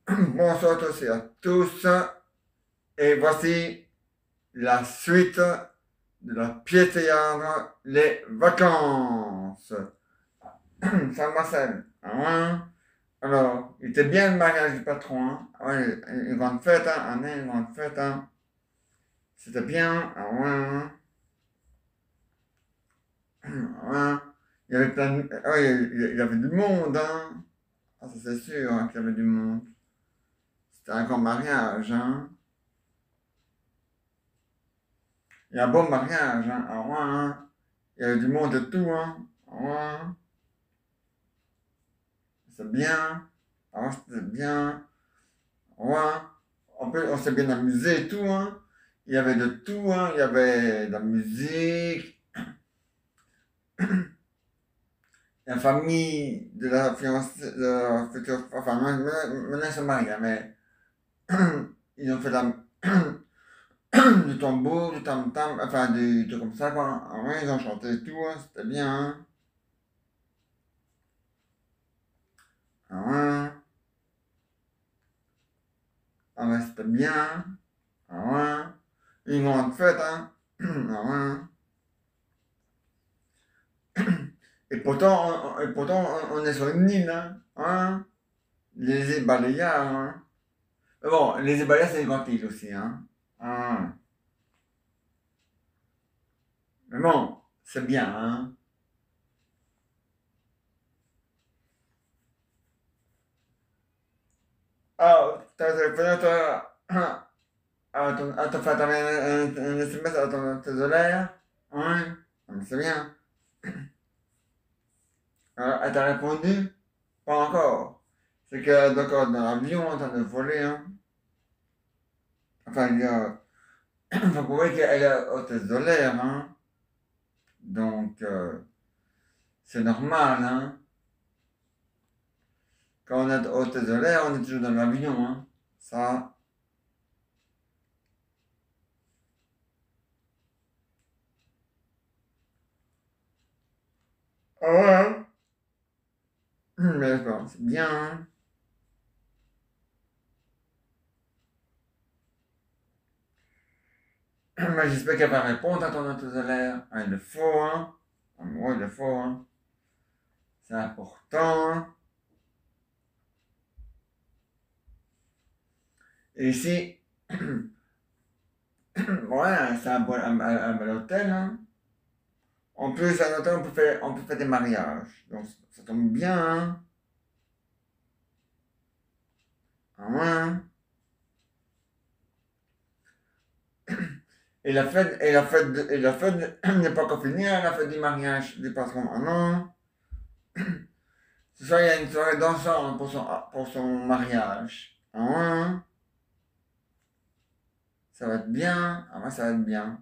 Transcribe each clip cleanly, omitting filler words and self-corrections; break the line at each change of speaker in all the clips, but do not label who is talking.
Bonsoir à tous et à tous. Et voici la suite de la pièce théâtre Les Vacances. Saint-Marcel. Alors, il était bien le mariage du patron. Hein. Ouais, une grande fête, hein. Une grande fête. Hein. C'était bien. Il y avait plein de... il y avait du monde. Hein. Ah, ça c'est sûr hein, qu'il y avait du monde. C'était un grand mariage. Hein. Il y a un bon mariage, hein. Il y a du monde et tout, hein. C'est bien. C'était bien. On s'est bien amusé et tout, hein. Il y avait de tout, hein. Il y avait de la musique. La famille de la fiancée, de la future, enfin, maintenant ils sont mariés, hein, mais ils ont fait du tambour, du tam-tam, enfin, du truc comme ça, quoi. Ils ont chanté et tout, hein. C'était bien, hein. Ah ouais. C'était bien. Ah ouais. Une grande fête, hein. Ah ouais. Et pourtant, on est sur une île, hein. Les Baléares, hein. Mais bon, les Baléares, c'est une grande île aussi, hein. Ah. Mais bon, c'est bien, hein. Ah, t'as téléphoné à ton frère, t'avais un SMS à ton trésorière? Ouais. C'est bien. Elle t'a répondu? Pas encore. C'est qu'elle est encore dans l'avion en train de voler, hein. Enfin, faut prouver qu'elle est hôtesse de l'air, hein. Donc, c'est normal, hein. Quand on est hôtesse de l'air, on est toujours dans l'avion, hein. Ça, ah ouais. Mais bon, c'est bien, hein. Mais j'espère qu'elle va répondre à ton hôtesse de l'air. Ah, il le faut, hein. Ah, ouais, il le faut, hein. C'est important, hein. Et ici, ouais, c'est un bel hôtel, hein. En plus, à un hôtel, on peut faire des mariages. Donc, ça tombe bien, hein. Ah ouais. Et la fête n'est pas encore finie, hein, la fête du mariage du patron. Ah non. Ce soir, il y a une soirée dansante pour son mariage. Ah ouais. Ça va être bien. Ah ouais, ça va être bien.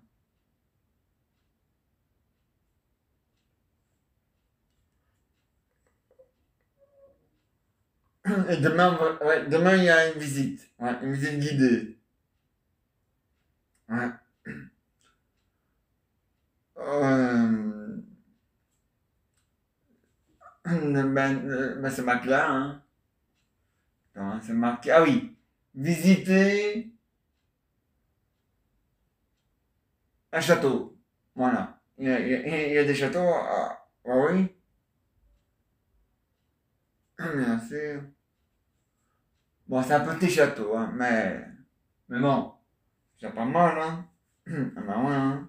Et demain, ouais, demain, il y a une visite. Ouais, une visite guidée. Ouais. Euh, ben, c'est marqué là, hein. Attends, hein, c'est marqué. Ah oui. Visiter un château. Voilà. Il y a des châteaux. Ah oui. Bien sûr. Bon, c'est un petit château, hein, mais bon, c'est pas mal, hein. Ah ben ouais, hein.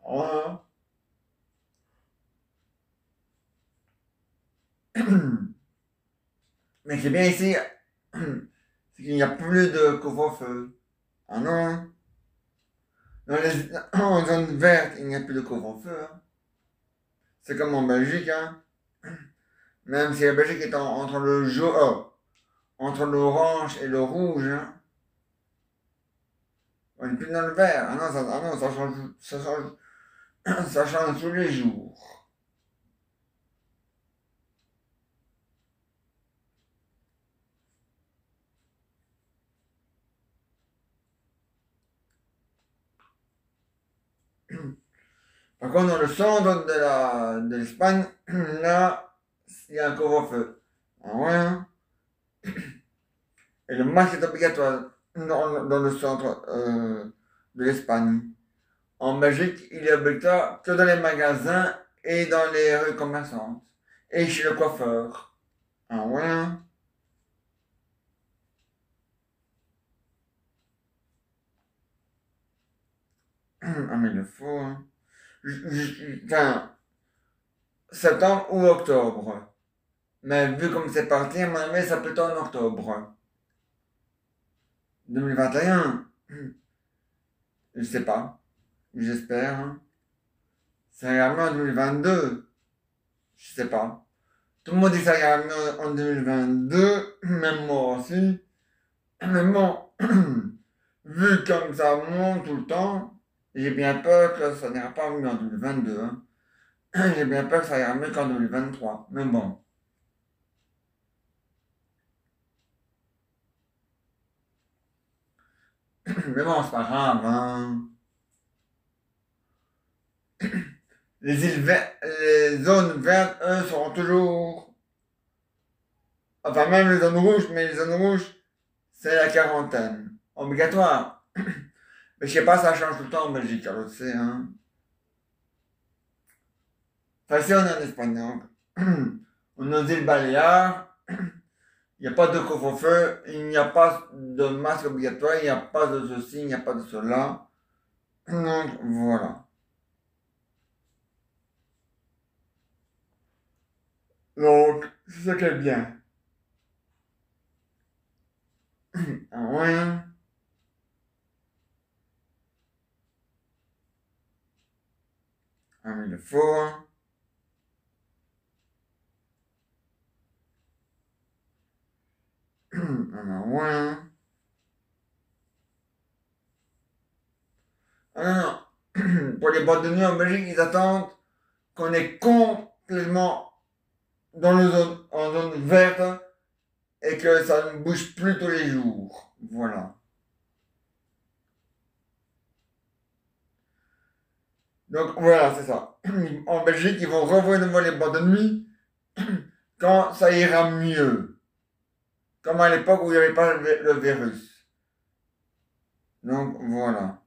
Ouais. Mais c'est bien ici, c'est qu'il n'y a plus de couvre-feu. Ah non, en zone verte, il n'y a plus de couvre-feu. Hein. C'est comme en Belgique, hein. Même si la Belgique est entre le entre l'orange et le rouge, hein. On n'est plus dans le vert. Ah non, ça change tous les jours. Par contre, dans le centre de l'Espagne, là, il y a un couvre-feu. Ah ouais, hein. Et le masque est obligatoire dans le centre de l'Espagne. En Belgique, il est obligatoire que dans les magasins et dans les rues commerçantes. Et chez le coiffeur. Ah ouais, hein. Ah mais il faut, hein. Enfin, septembre ou octobre. Mais vu comme c'est parti, à mon avis, ça peut être en octobre. 2021, je sais pas. J'espère, hein. Ça ira mieux en 2022. Je sais pas. Tout le monde dit que ça ira mieux en 2022, même moi aussi. Mais bon, vu comme ça monte tout le temps, j'ai bien peur que ça n'ira pas mieux en 2022, hein. J'ai bien peur que ça ira mieux qu'en 2023. Mais bon. Mais bon, c'est pas grave, hein. Les zones vertes, eux, seront toujours. Enfin, même les zones rouges, mais les zones rouges, c'est la quarantaine. Obligatoire. Mais je sais pas, ça change tout le temps en Belgique, alors tu sais, hein. Enfin, si on est en Espagne, donc, on est aux îles Baléares, il n'y a pas de couvre-feu, il n'y a pas de masque obligatoire, il n'y a pas de ceci, il n'y a pas de cela. Donc, voilà. Donc, c'est ça qui est bien. Ah ouais, hein. Ah, mais il le faut, hein. Ah, mais ouais, hein. Ah non, non. Pour les boîtes de nuit en Belgique, ils attendent qu'on est complètement dans le zone, en zone verte et que ça ne bouge plus tous les jours. Voilà. Donc voilà, c'est ça. En Belgique, ils vont revoir de nouveau les boîtes de nuit quand ça ira mieux. Comme à l'époque où il n'y avait pas le virus. Donc voilà.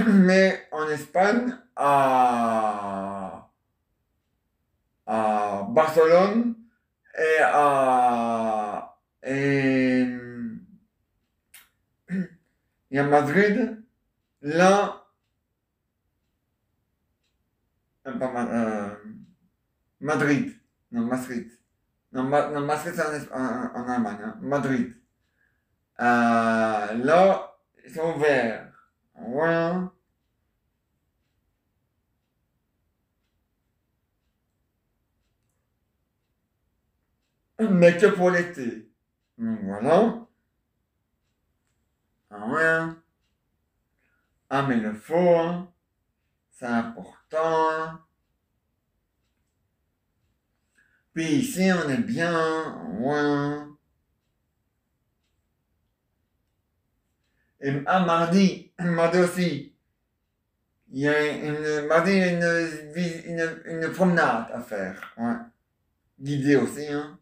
Mais en Espagne, à Barcelone et à Madrid, là, pas Madrid, non, Maastricht. Non, non, Maastricht, c'est en Allemagne, hein. Madrid. Là, ils sont verts. Voilà. Mais que pour l'été. Donc voilà. Ouais. Ah, mais le faut, hein. C'est important, hein. Puis ici, on est bien. Ouais. Et mardi aussi. Mardi, il y a une promenade à faire. Ouais. Guidée aussi, hein.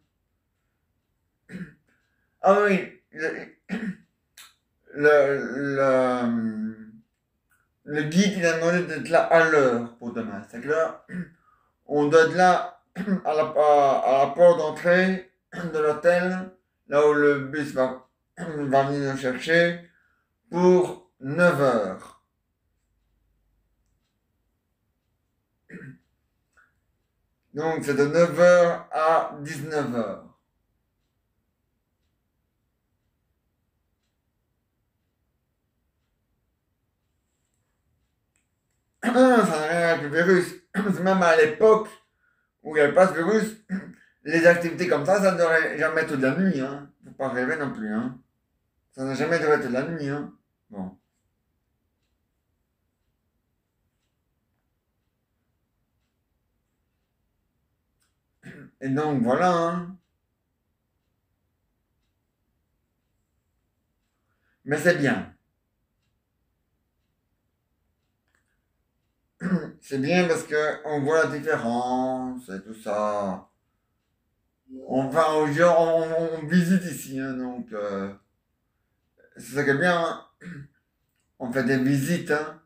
Ah oui, le, le guide, il a demandé d'être là à l'heure pour demain. C'est que là, on doit être là à la porte d'entrée de l'hôtel, là où le bus va venir nous chercher, pour 9 heures. Donc c'est de 9 heures à 19 heures. Ça n'a rien avec le virus. Même à l'époque où il n'y avait pas ce virus, les activités comme ça ne devrait jamais être de la nuit. Hein. Faut pas rêver non plus. Hein. Ça n'a jamais dû être de la nuit. Hein. Bon. Et donc voilà. Hein. Mais c'est bien. c'est bien parce que on voit la différence et tout ça. On va aux gens, on visite ici, hein, donc c'est ça qui est bien, hein. On fait des visites, hein.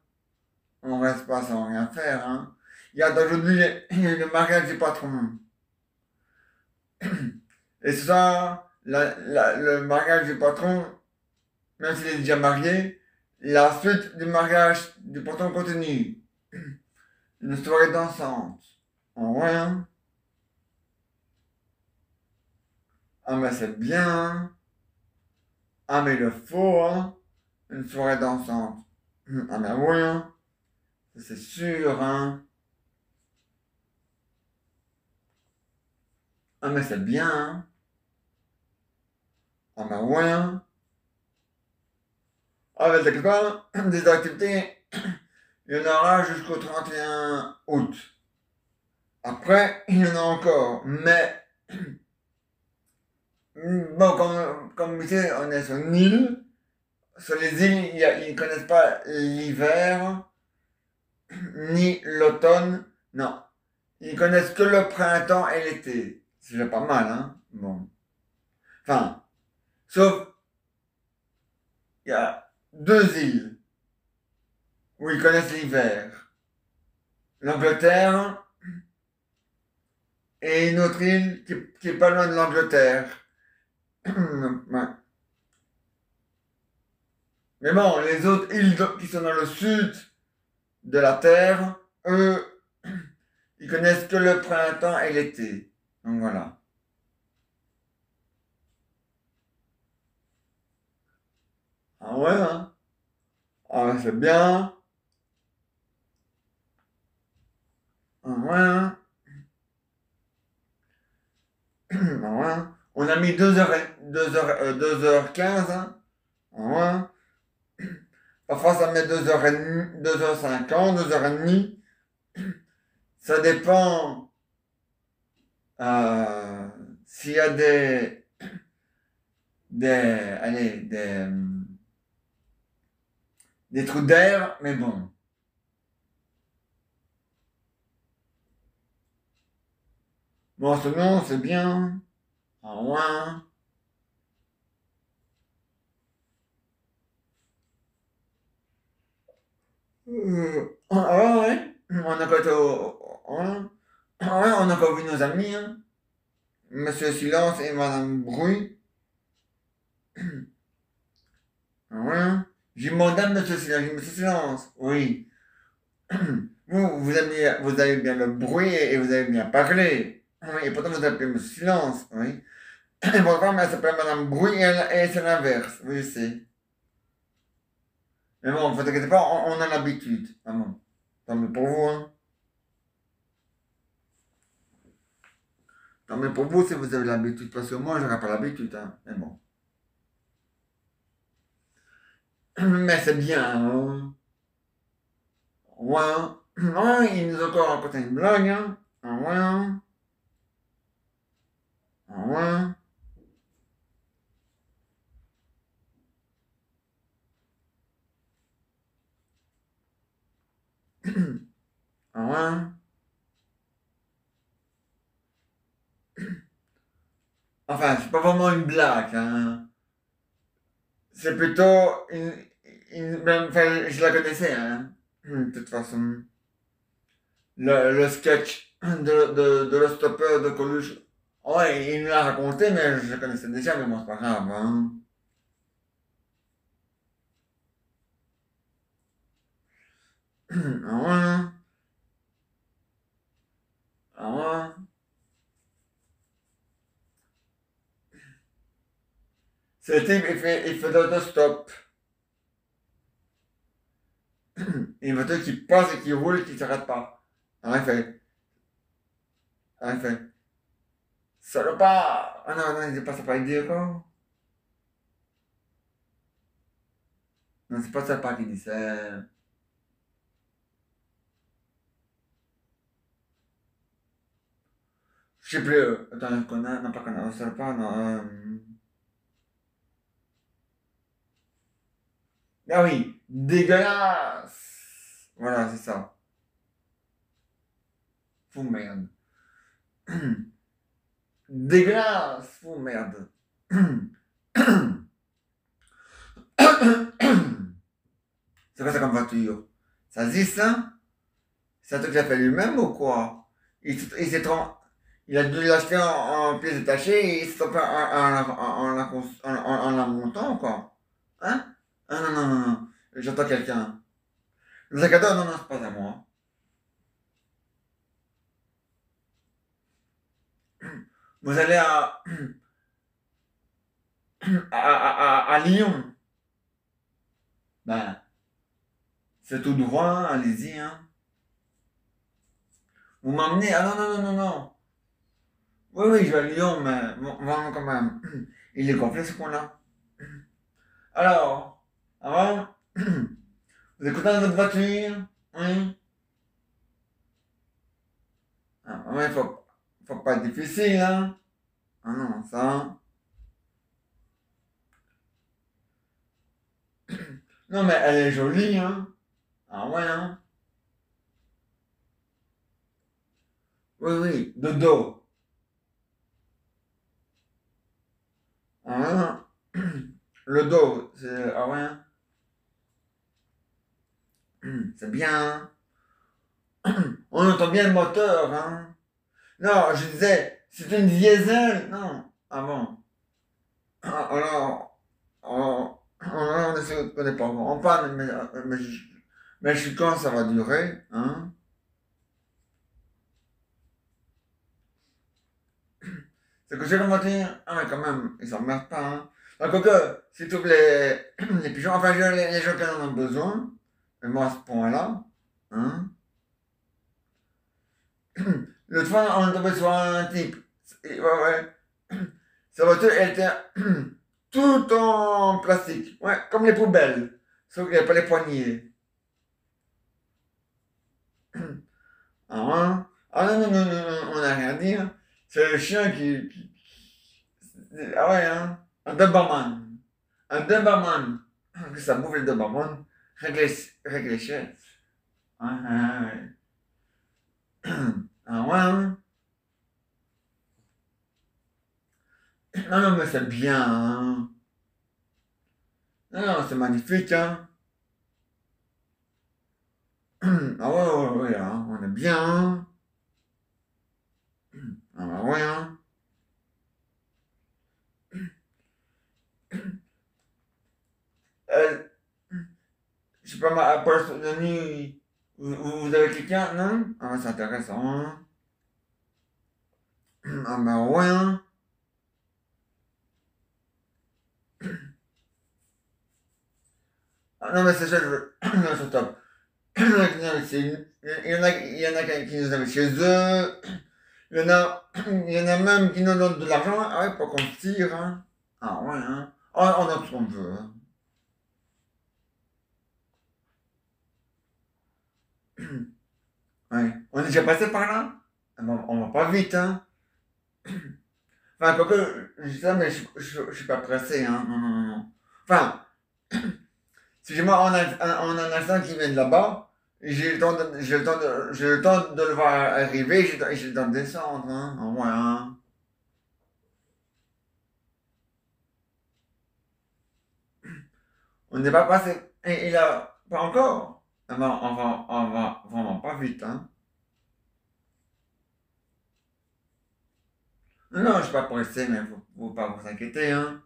On reste pas sans rien faire, hein. Il y a aujourd'hui le mariage du patron. Et ça, le mariage du patron, même s'il est déjà marié, la suite du mariage du patron continue. Une soirée dansante. Ah ouais, hein. Ah mais c'est bien, hein. Ah mais il faut, hein. Une soirée dansante. Ah mais oui, hein. C'est sûr, hein. Ah mais c'est bien, hein. Ah mais oui, hein. Ah mais c'est quoi? Des activités, il y en aura jusqu'au 31 août. Après, il y en a encore. Mais, bon, comme ici, on est sur une île. Sur les îles, ils ne connaissent pas l'hiver, ni l'automne. Non. Ils connaissent que le printemps et l'été. C'est déjà pas mal, hein. Bon. Enfin, sauf, il y a deux îles où ils connaissent l'hiver. L'Angleterre et une autre île qui est pas loin de l'Angleterre. Ouais. Mais bon, les autres îles qui sont dans le sud de la Terre, eux, ils connaissent que le printemps et l'été. Donc voilà. Ah ouais, hein? Ah ouais, c'est bien. Ah ouais, hein? Ah ouais, hein? On a mis 2h15, hein? Ah ouais, hein? Parfois, ça met 2h30, 2h50, 2h30. Ça dépend euh, s'il y a allez, des trous d'air, mais bon. Bon, sinon, c'est bien. Ah ouais, hein? Ah ouais, on a encore été ouais. Ah ouais, on a encore vu nos amis, hein. Monsieur Silence et Madame Bruy. Ah ouais, hein. J'ai demandé à Monsieur Silence, j'ai dit, Monsieur Silence, oui. Vous avez bien le bruit et vous avez bien parlé. Oui, et pourtant vous appelez Monsieur Silence, oui. Et votre femme, elle s'appelle Madame Bruy et c'est l'inverse, oui, je sais. Mais bon, ne vous inquiétez pas, on a l'habitude. Ah bon. Tant mieux pour vous, hein. Tant mieux pour vous si vous avez l'habitude, parce que moi, j'aurais pas l'habitude, hein. Mais bon. Mais c'est bien, hein. Ouais, hein. Ouais, il nous a encore raconté une blague, hein. Ah ouais, hein. Ah ouais. Ah ouais. Enfin, c'est pas vraiment une blague, hein. C'est plutôt enfin, je la connaissais, hein. De toute façon. Le sketch de le stoppeur de Coluche. Ouais, il me l'a raconté, mais je le connaissais déjà, mais bon, c'est pas grave, hein. Ah ouais. Ah ouais. C'est le type, il fait d'autostop. Une voiture qui passe et qui roule, qui s'arrête pas. Alors il fait, alors il fait, salopard! Ah non, non, il dit pas ça pas dire quoi. Non, c'est pas ça pas qu'il dit, c'est. Je sais plus, attends, connard, non pas connard, salopard, non. Ah oui, dégueulasse! Voilà, c'est ça. fou merde. Dégueulasse, fou merde. C'est quoi ça comme voiture? Ça existe, ça? C'est un truc qu'il a fait lui-même ou quoi? Il a dû l'acheter en pièces détachées et il s'est trompé en la montant, quoi. Hein? Ah non, non, non, non. J'entends quelqu'un. Le sac à dos, non, non, c'est pas à moi. Vous allez à Lyon. Ben, c'est tout droit, hein, allez-y, hein. Vous m'emmenez? Ah non, non, non, non, non. Oui, oui, je vais à Lyon, mais vraiment quand même. Il est complet ce coin-là. Alors, avant, vous écoutez dans votre voiture? Oui. Ah, ouais, faut pas être difficile, hein. Ah non, ça. Non, mais elle est jolie, hein. Ah ouais, hein. Oui, oui, de dos. Ah ouais. Le dos, c'est. Ah ouais, hein. C'est bien, hein. On entend bien le moteur, hein. Non, je disais, c'est une diesel. Non. Ah bon. Ah, alors, on ne se connaît pas encore. On parle, mais je suis quand ça va durer, hein? C'est que j'ai le dire, ah mais quand même, ils s'emmerdent pas, hein. Donc, que, si tu les pigeons, enfin, les gens qui en ont besoin, et moi à ce point-là, hein? L'autre fois, on est tombé sur un type. Ouais, ouais. Sa voiture, elle était tout en plastique. Ouais, comme les poubelles. Sauf qu'il n'y avait pas les poignées. Ah, hein? Ah non, non, non, non, non, on n'a rien dit, hein. C'est le chien ah ouais, hein? Un Doberman. Un Doberman. Ça bouffe le Doberman. Avec les chiens. Ah, ah, ouais. Ah ouais, hein? Non, non, mais c'est bien, hein? Non, non, c'est magnifique, hein? Ah ouais, ouais, ouais, hein? On est bien, hein? Ah bah ouais, hein? Euh, je sais pas, ma personnalité, vous avez quelqu'un, non? Ah, c'est intéressant, hein? Ah bah ouais, hein? Ah non, mais c'est ça, je veux. Non, c'est top. Non, il y en a qui nous avaient chez eux. Il y en a même qui nous donnent de l'argent. Ah ouais, pour qu'on se tire, hein? Ah ouais, hein? Ah, on a tout ce qu'on veut, hein? Ouais. On est déjà passé par là? Ah ben, on va pas vite, hein? Enfin, quoique, je dis ça, mais je suis pas pressé, hein? Non, non, non, non. Enfin, si jamais on a un instant qui vient de là-bas, j'ai le temps de le voir arriver, j'ai le temps de descendre, hein? Ah ouais, hein? On n'est pas passé. Et il a pas encore. Ah ben, on va vraiment pas vite, hein? Non, non, je suis pas pressé, mais faut pas vous inquiéter, hein?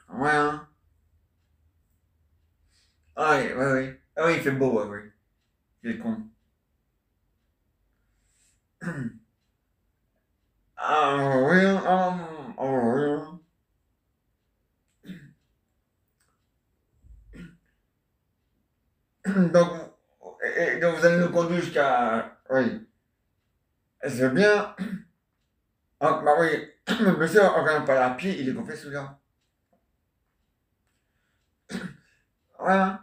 Ah ouais, hein? Ah oui, oui, oui. Ah oui, il fait beau, ouais, oui. Il est con. Ah oui, ah oui. Donc, donc vous allez nous conduire jusqu'à. Oui. C'est bien. Ah, bah oui. Mais monsieur, on ne pas à pied, il est complet celui-là. Voilà.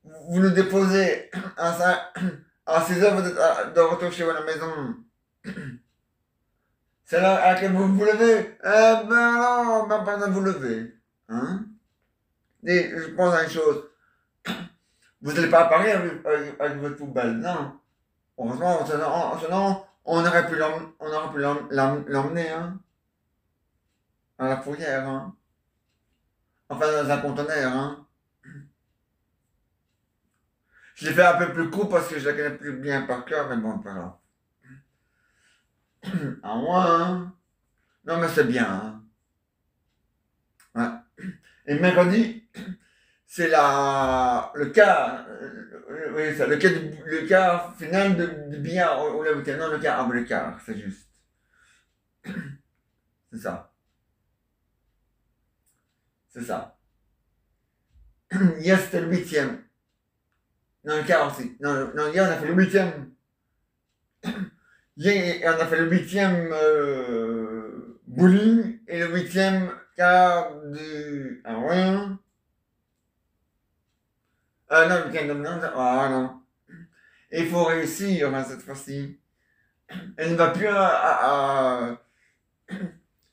Vous nous déposez à 6 heures, vous êtes de retour chez vous à la maison. C'est là à laquelle vous vous levez. Eh ben non, ben pas besoin de vous lever. Hein? Et je pense à une chose. Vous n'allez pas à Paris avec votre poubelle, non? Heureusement, sinon on aurait pu l'emmener hein, à la fourrière. Hein. Enfin, dans un conteneur. Hein. Je l'ai fait un peu plus court parce que je la connais plus bien par cœur, mais bon, pas grave. À moi, hein. Non, mais c'est bien. Hein. Ouais. Et mercredi, c'est le cas, oui, ça, le cas final du billard au la week-end. Non, le cas avant le quart, c'est juste. C'est ça. C'est ça. Hier, c'était le huitième. Non, le quart aussi. Non, non, hier, on a fait le huitième. Hier, on a fait le huitième bowling et le huitième quart du. Ah ouais. Hein. Ah non, le week-end dominant, ah non. Et il faut réussir hein, cette fois-ci. Elle ne va plus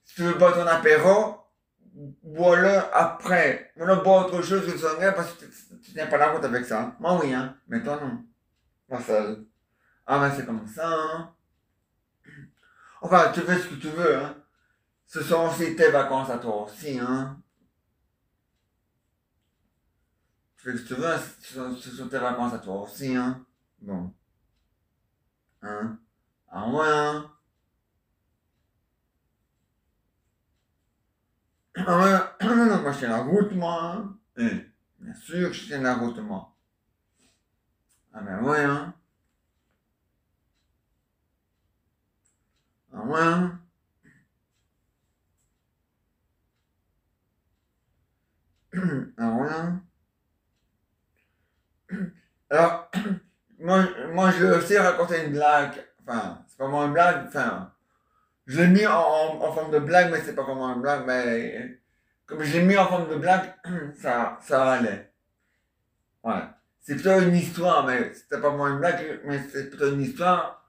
si tu veux boire ton apéro, bois-le après. Voilà, bois autre chose que le sangria parce que tu tiens pas la route avec ça. Moi oui, hein, mais toi non. Marcel. Ah ben c'est comme ça, hein. Enfin, tu fais ce que tu veux, hein. Ce sont aussi tes vacances à toi aussi, hein. Tu fais ce que tu veux, hein. Ce sont tes vacances à toi aussi, hein. Bon. Hein. Ah ouais, hein. Ah ouais, non, moi je tiens la route, moi. Hein. Bien sûr, je tiens la route, moi. Ah ben ouais, hein. Ah ouais, hein. Ah ouais, hein. Alors, moi, je vais aussi raconter une blague. Enfin, c'est pas vraiment une blague. Enfin, je l'ai mis en forme de blague, mais c'est pas vraiment une blague. Mais comme je l'ai mis en forme de blague, ça allait. Ouais. C'est plutôt une histoire, mais c'était pas vraiment une blague, mais c'est plutôt une histoire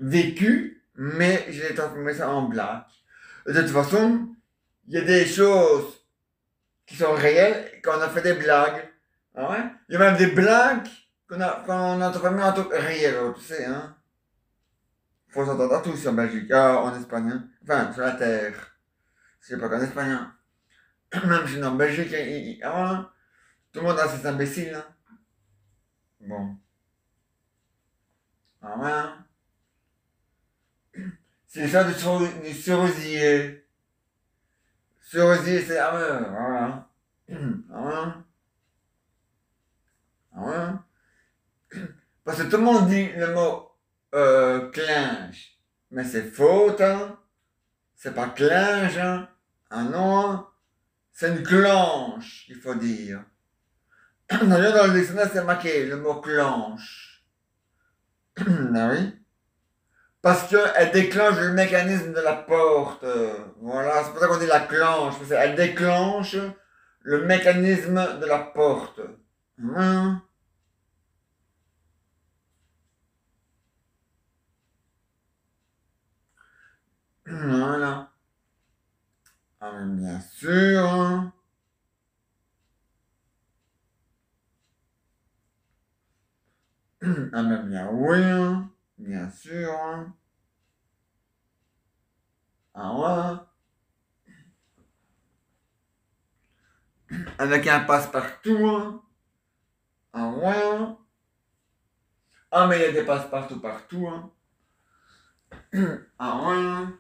vécue, mais je l'ai transformé ça en blague. De toute façon, il y a des choses qui sont réelles et qu'on a fait des blagues. Ah ouais? Il y a même des blagues qu'on a transformées en trucs réels, tu sais, hein? Faut s'entendre à tous en Belgique, en Espagne, hein. Enfin, sur la terre. Je sais pas qu'en Espagne, hein. Même si en Belgique, tout le monde a ses imbéciles, hein. Bon. Ah ouais, hein. C'est ça du cerisier. Cerisier, c'est. Ah ouais, voilà. Ah ouais, ah ouais. Parce que tout le monde dit le mot clinge. Mais c'est faux, hein. C'est pas clinge, hein. Ah non, c'est une clenche, il faut dire. D'ailleurs, dans le dictionnaire, c'est marqué le mot clenche. Ah oui. Parce qu'elle déclenche le mécanisme de la porte. Voilà, c'est pour ça qu'on dit la clenche. Parce qu'elle déclenche le mécanisme de la porte. Hum, Voilà. Ah, mais bien sûr. Hein. Ah, mais bien oui. Hein. Bien sûr. Hein. Ah ouais. Avec un passe-partout. Hein. Ah ouais. Hein. Ah, mais il y a des passe-partout partout. Hein. Ah ouais. Hein.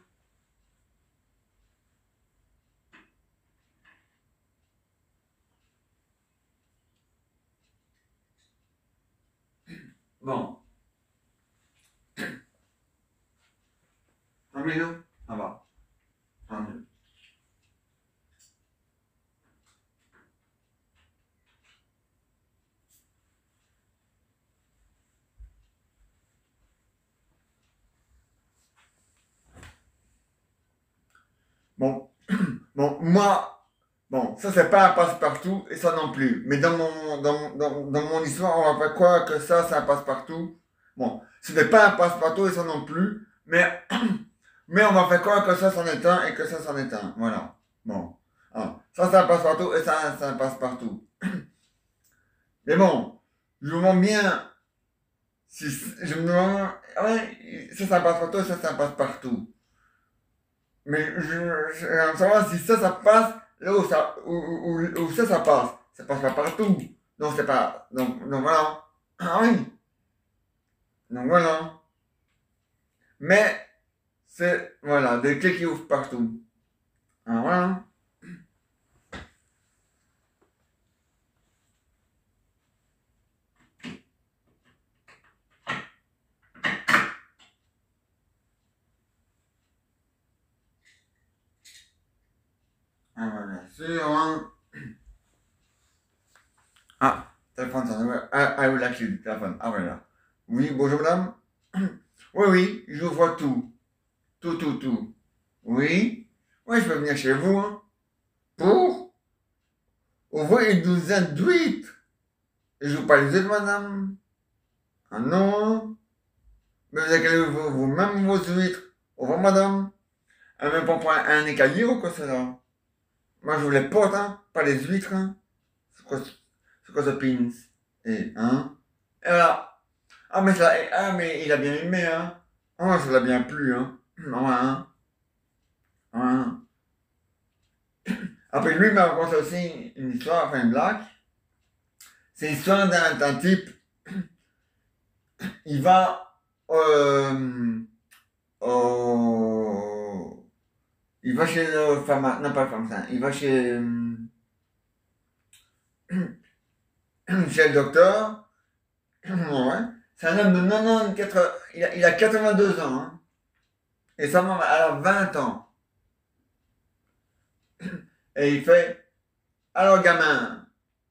Bon. Ah, mais non. Ça va. Tant mieux. Bon. Bon, moi, bon, ça c'est pas un passe-partout et ça non plus. Mais dans mon histoire, on va pas croire que ça c'est un passe-partout. Bon, ce n'est pas un passe-partout et ça non plus. Mais on va faire croire que ça c'en est un et que ça c'en est un. Voilà. Bon. Ah, ça c'est un passe-partout et ça c'est un passe-partout. Mais bon, je vous montre bien Si, je me demande, ouais, ça passe partout, ça passe partout. Mais j'aimerais savoir si ça passe là où ça passe. Ça passe pas partout. Donc c'est pas, donc voilà. Ah oui, donc voilà. Mais c'est, voilà, des clés qui ouvrent partout. Ah voilà. Ah voilà, sûr, hein. Ah, téléphone sonne. I will actually, téléphone. Ah voilà. Oui, bonjour madame. Oui, oui, j'ouvre tout. Tout, tout, tout. Oui. Oui, je peux venir chez vous, hein. Pour ouvrir une douzaine d'huîtres. Et je vous parle de madame. Ah non. Mais vous avez vous-même vos huîtres. Au revoir, madame. Elle même pas prendre un écaillé ou quoi, ça là. Moi, je vous les porte, hein. Pas les huîtres, hein. C'est quoi ce pins? Et, hein. Et voilà. Mais il a bien aimé, hein. Ah, ça l'a bien plu, hein. Ah, ouais, hein. Ah, ouais, hein. Après, lui m'a raconté aussi une histoire, enfin une blague. C'est l'histoire d'un type, il va euh, au, il va chez le pharmacien, non pas le pharmacien, il va chez, chez le docteur. Ouais. C'est un homme de 94, il a 82 ans, hein. Et sa maman, elle a 20 ans. Et il fait, alors gamin,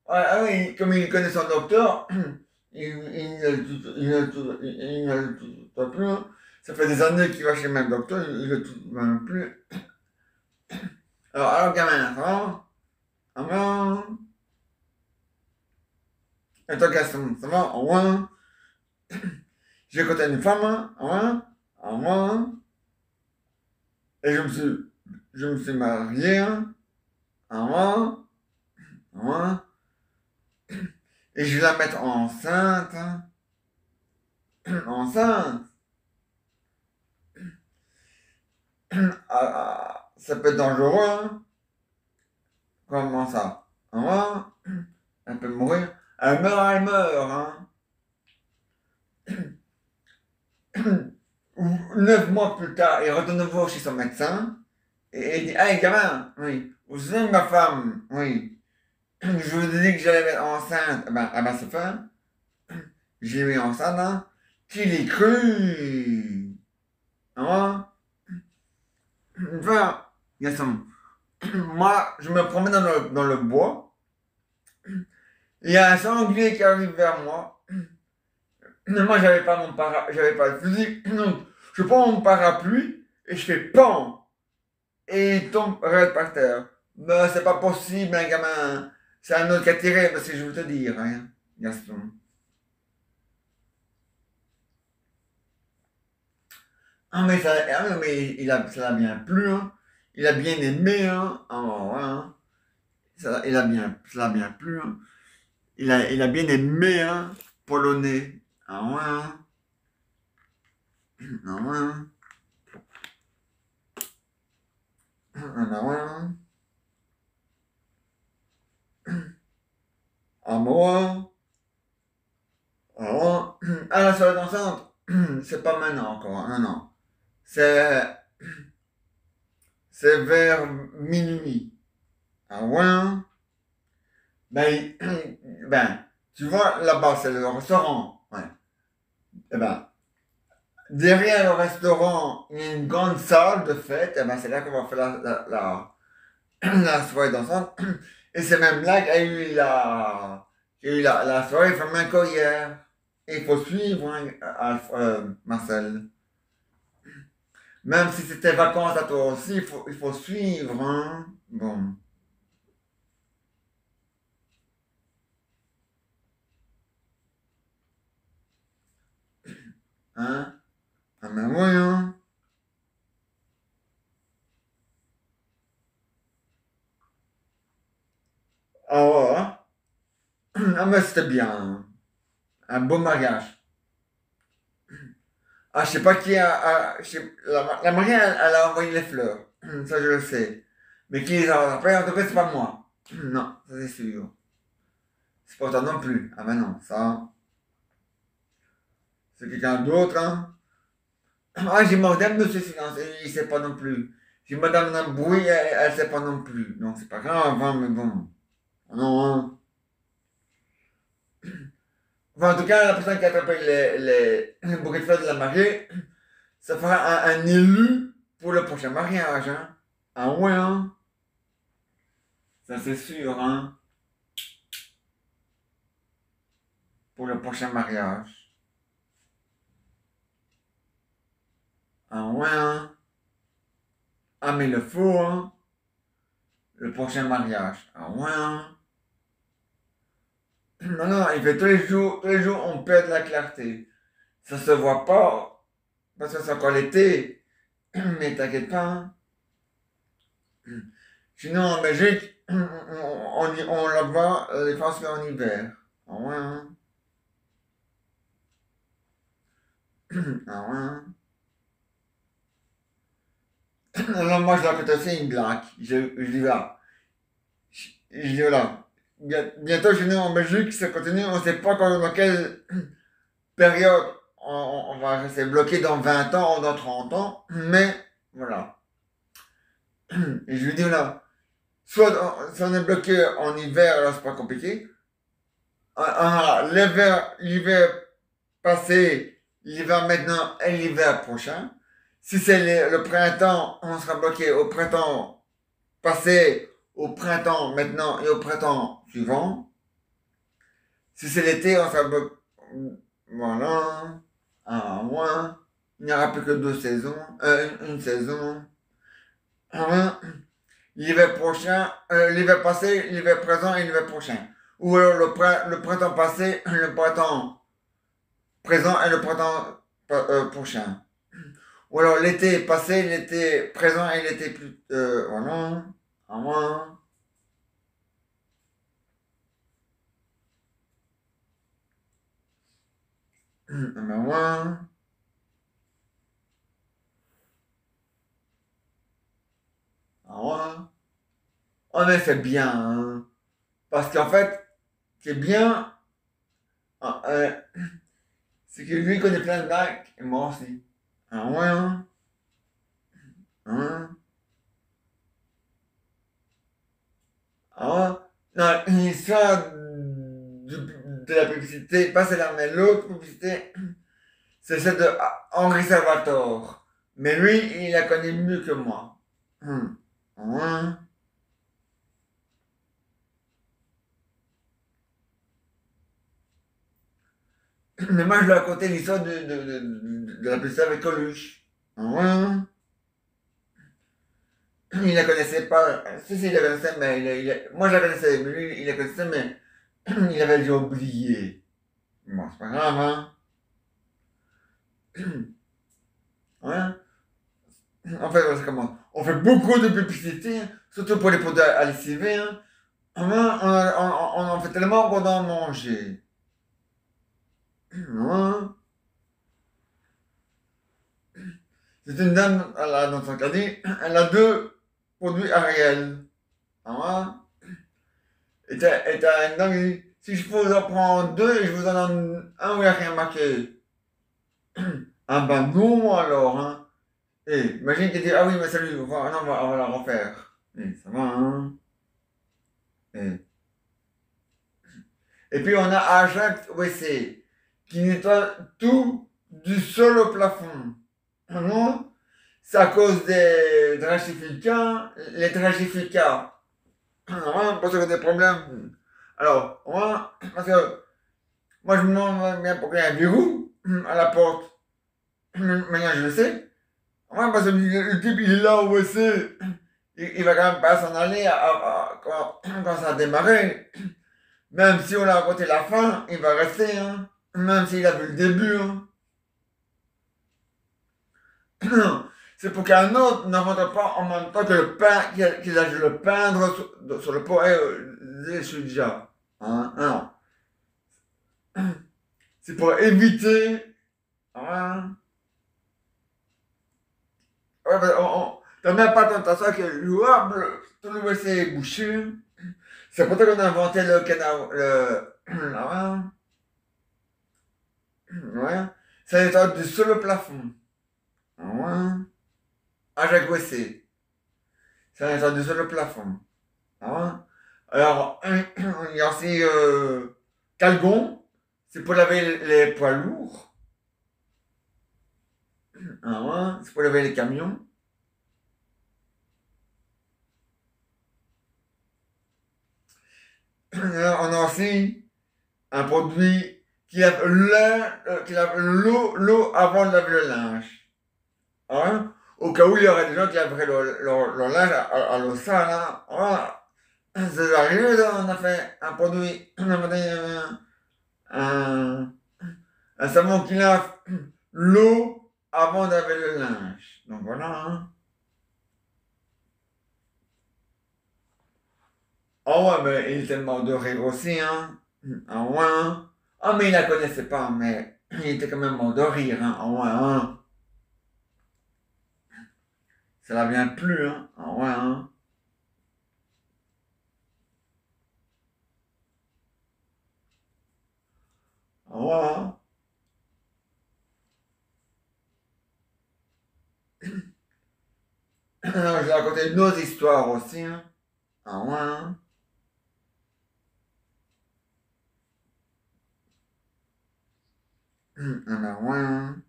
ouais, ah oui, comme il connaît son docteur, il ne le tutoie plus, hein. Ça fait des années qu'il va chez le même docteur, il ne le tutoie plus. Alors gamin, ça va? Ça va? Et toi, ça va? Au revoir. J'ai côté une femme, hein? Au revoir. Au revoir. Et je me suis marié, hein? Au revoir. Au revoir. Et je vais la mettre enceinte, hein? Enceinte. Ça peut être dangereux, hein? Comment ça? Au revoir. Elle peut mourir. Elle meurt, hein? 9 mois plus tard, il retourne voir chez son médecin et il dit, hey gamin, oui, vous vous souvenez de ma femme? Oui. Je vous ai dit que j'allais être enceinte. Eh ben c'est fait. J'ai mis enceinte, hein? Qui l'est cru? Hein? Enfin, garçon, moi, je me promène dans le bois. Il y a un sanglier qui arrive vers moi. Mais moi, j'avais pas de fusil. Donc, je prends mon parapluie et je fais PAN! Et il tombe raide par terre. Mais c'est pas possible, un gamin. C'est un autre qui a tiré, parce que je veux te dire, hein, Gaston. Mais ça l'a bien plu, hein. Il a bien aimé, hein. Oh, ouais, hein. Ça l'a bien plu, hein. Il a bien aimé, hein. Polonais. Ah ouais, hein. Ah ouais, hein. Ah ouais, hein. Ah moi. Ah ouais. Ah, la soirée dansante. C'est pas maintenant encore, hein. Non, non. C'est, c'est vers minuit. Ah ouais, hein. Ben, ben, tu vois, là-bas, c'est le restaurant. Ouais. Eh ben, derrière le restaurant, il y a une grande salle de fête. Eh ben, c'est là qu'on va faire la soirée dansante. Et c'est même là qu'il y a eu la soirée flamenco hier. Et il faut suivre, hein, Marcel. Même si c'était vacances à toi aussi, il faut suivre, hein. Bon. Hein? Ah ben oui, hein. Ah ouais, hein. Ah mais c'était bien, hein. Un beau mariage. Ah, je sais pas qui la mariée, elle a envoyé les fleurs. Ça, je le sais. Mais qui les a après, en tout cas, c'est pas moi. Non, ça c'est sûr. C'est pas toi non plus. Ah ben non, ça, c'est quelqu'un d'autre, hein. Ah, j'ai Madame Monsieur Silence, il sait pas non plus. J'ai Madame Nambouille, elle sait pas non plus. Donc c'est pas grave, hein, mais bon. Ah non, hein. Enfin, en tout cas, la personne qui a attrapé les bouquets de fleurs de la mariée, ça fera un élu pour le prochain mariage, hein. Ah ouais, hein. Ça c'est sûr, hein. Pour le prochain mariage. Ah ouais, hein. Ah mais le faut, hein. Le prochain mariage. Ah ouais, hein. Non, non, il fait tous les jours, on perd de la clarté. Ça se voit pas, parce que c'est encore l'été. Mais t'inquiète pas, hein. Sinon, en Belgique, on la voit les France qu'en hiver. Ah ouais, hein. Ah ouais, hein. Alors moi, je la fais aussi une blague. Je dis là. Je dis là. Bientôt chez nous en Belgique, ça continue, on ne sait pas dans quelle période on va rester bloqué dans 20 ans ou dans 30 ans, mais voilà. Et je lui dis là, soit si on est bloqué en hiver, alors c'est pas compliqué. L'hiver passé, l'hiver maintenant et l'hiver prochain. Si c'est le printemps, on sera bloqué au printemps passé, au printemps maintenant et au printemps suivant. Si c'est l'été, on sera bloqué. Voilà. À moins. Il n'y aura plus que deux saisons. Une saison. Ah, l'hiver prochain, l'hiver passé, l'hiver présent et l'hiver prochain. Ou alors le printemps passé, le printemps présent et le printemps prochain. Ou alors l'été passé, l'été présent et l'été plus... voilà. À moins. À moins. À moins. On est fait bien, hein. Parce qu'en fait, c'est bien, ah, c'est que lui connaît plein de lacs, et moi aussi. Ah ouais, hein? Hein? Ah ouais? Non, l'histoire de la publicité, pas celle-là, mais l'autre publicité, c'est celle de Henri Salvatore. Mais lui, il la connaît mieux que moi. Ouais. Mais moi, je lui ai raconté l'histoire de la publicité avec Coluche. Ouais. Il la connaissait pas. Si, si, il la connaissait, mais moi, je la connaissais, mais lui, il la connaissait, mais il avait déjà oublié. Bon, c'est pas grave, hein. Ouais. En fait, c'est comment? On fait beaucoup de publicité, hein, surtout pour les produits à lessiver, hein. On en fait tellement qu'on doit en manger. Ouais. C'est une dame, dans son caddie, elle a deux produits Ariel. Ouais. Et t'as une dame qui dit, si je peux vous en prendre deux, je vous en donne un où il n'y a rien marqué. Ah ben non alors, hein. Imagine qu'elle dit, ah oui, mais salut, non, on va la refaire. Ça va, hein. Eh. Et puis on a Ajax WC qui nettoie tout du sol au plafond. Ah non? C'est à cause des dragificats. Les dragificats, parce que des problèmes. Alors, moi, parce que moi je me demande bien pourquoi il y a un verrou à la porte. Maintenant je le sais. Ouais, parce que le type il est là au WC. Il va quand même pas s'en aller quand ça a démarré. Même si on a raconté la fin, il va rester, hein. Même s'il a vu le début, hein. C'est pour qu'un autre ne rentre pas en même temps que le pain, qu'il a dû le peindre sur le pot. Je suis déjà. Hein, non. C'est pour éviter. Hein. Ouais, t'as même pas tentation que tout le WC est bouché. C'est pour ça qu'on a inventé le canal. Ah ouais, ouais. C'est une sorte de sur le plafond. Ah ouais. À chaque WC. C'est une sorte de sur le plafond. Ah ouais. Alors, il y a aussi Calgon. C'est pour laver les poids lourds. Ah ouais. C'est pour laver les camions. Alors, on a aussi un produit qui lave l'eau avant de laver le linge. Hein? Au cas où il y aurait des gens qui laveraient leur linge à l'eau sale. Hein? Voilà. C'est arrivé, là, on a fait un produit, on a fait un, un savon qui lave l'eau avant de laver le linge. Donc voilà. Hein? Oh ouais, mais il était mort de rire aussi. Hein? Ah ouais. Hein? Ah, mais il la connaissait pas, mais il était quand même mort de rire. Hein? Ah ouais. Hein? Ça la vient plus. Hein? Ah ouais. Hein? Ah ouais. Hein? Je vais raconter nos histoires aussi. Hein? Ah ouais. Hein? Ah ben ouais. Hein?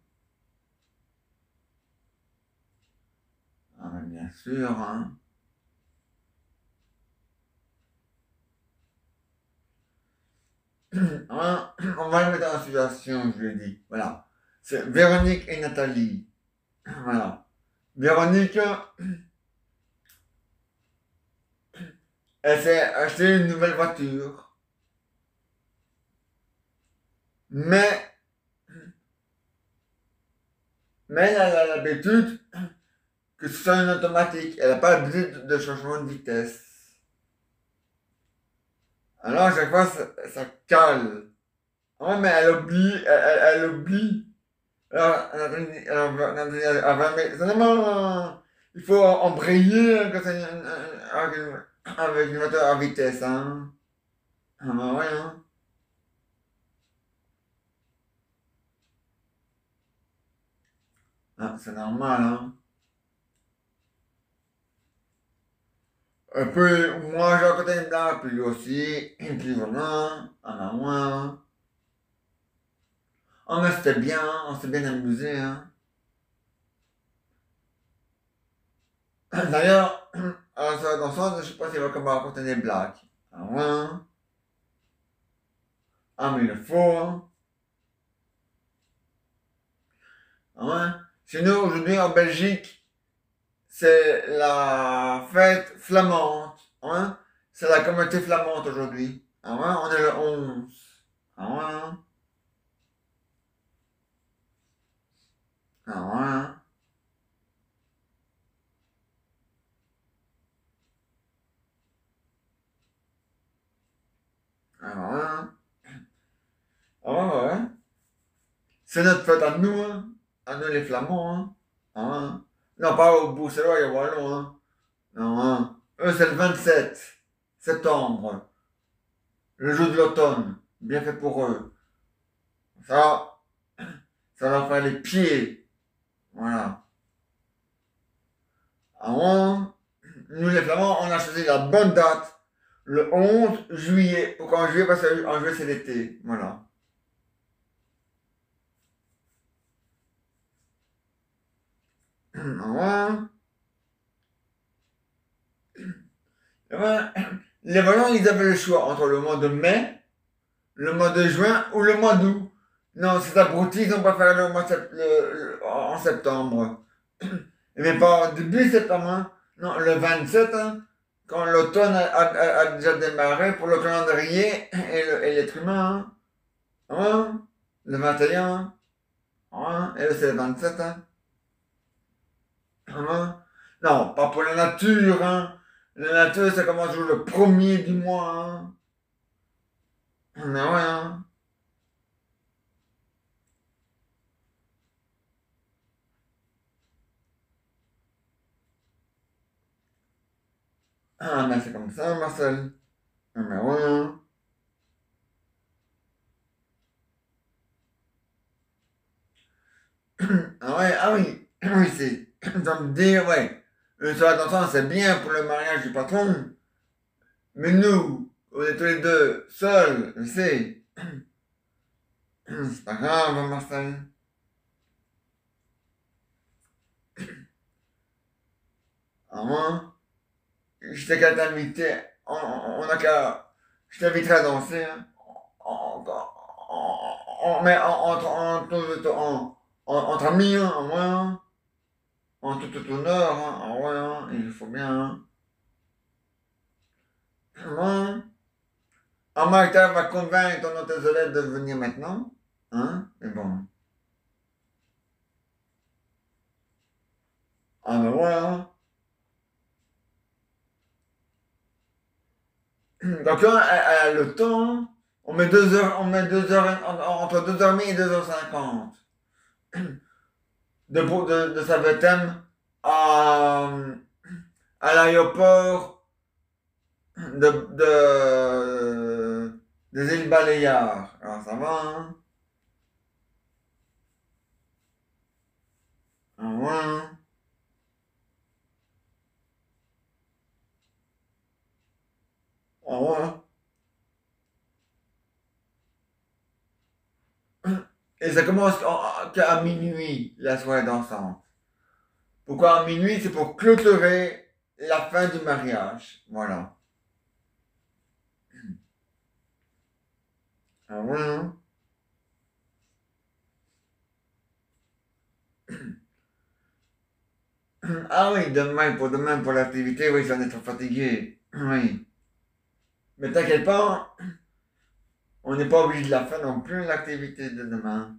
Ah ben bien sûr. Hein? Hein? On va le mettre en situation, je l'ai dit. Voilà. C'est Véronique et Nathalie. Voilà. Véronique, elle s'est acheté une nouvelle voiture. Mais, mais elle a l'habitude que ce soit une automatique. Elle n'a pas l'habitude de changement de vitesse. Alors, à chaque fois, ça cale. Ouais, mais elle oublie, elle oublie. Alors, Nathalie, elle va mettre, seulement, il faut embrayer quand c'est avec une voiture à vitesse, hein. Ah bah ouais, hein. Ah, c'est normal, hein. Et puis, moi, j'ai raconté une blague, puis lui aussi, et puis voilà, ah bah ouais, hein. Oh, mais c'était bien, on s'est bien amusé, hein. D'ailleurs, dans ce sens, je sais pas s'il va comment raconter des blagues. Ah ouais, hein. Ah, mais il le faut, hein. Ah ouais. Chez nous, aujourd'hui, en Belgique, c'est la fête flamande. Hein? C'est la communauté flamande aujourd'hui. Ah ouais, on est le 11. Ah ouais, hein? Ah ouais, hein? Ah ouais, hein? Ah ouais, ouais. C'est notre fête à nous, hein? À nous les flamands, hein? Ah ouais, hein? Non, pas au Bruxellois et au Wallon, hein? Non, hein? Eux, c'est le 27 septembre, le jour de l'automne. Bien fait pour eux. Ça, ça leur fait les pieds. Voilà. Ah ouais? Nous, les Flamands, on a choisi la bonne date, le 11 juillet. Pourquoi en juillet? Parce qu'en juillet, c'est l'été. Voilà. Ouais. Ouais. Les Wallons, ils avaient le choix entre le mois de mai, le mois de juin ou le mois d'août. Non, c'est abrutis, ils ont préféré le mois en septembre. Et même pas en début septembre, hein. Non, le 27, hein, quand l'automne a déjà démarré pour le calendrier et l'être humain. Hein. Hein. Le 21. Hein. Et là, c'est le 27. Hein. Hein? Non, pas pour la nature, hein. La nature, ça commence toujours le premier du mois, hein. Mais ouais, hein. Ah, mais c'est comme ça, Marcel. Ah, mais ouais, hein. Ah oui, oui, c'est. Ça me dire, ouais. Une soirée d'enfant, c'est bien pour le mariage du patron. Mais nous, on est tous les deux seuls, je sais. C'est pas grave, hein, Marcel. Ah, moi, je t'ai qu'à t'inviter. On a qu'à. Je t'inviterai à danser, hein. En- mais entre amis, hein, en vrai, hein. En tout honneur, hein, en vrai, hein. Il faut bien, hein. Moi, Martha va convaincre ton hôtesse de l'aide de venir maintenant. Hein? Mais bon. Ah ben voilà. Donc là, elle a le temps. Entre 2h30 et 2h50 de sa baptême à, à l'aéroport des îles Baléares. Alors ça va, hein? Ah ouais, hein. Ah ouais. Et ça commence qu'à minuit, la soirée dansante. Pourquoi à minuit? C'est pour clôturer la fin du mariage. Voilà. Ah ouais, hein? Ah oui, demain, pour l'activité, oui, j'en ai trop fatigué. Oui. Mais t'inquiète pas, on n'est pas obligé de la faire non plus, l'activité de demain.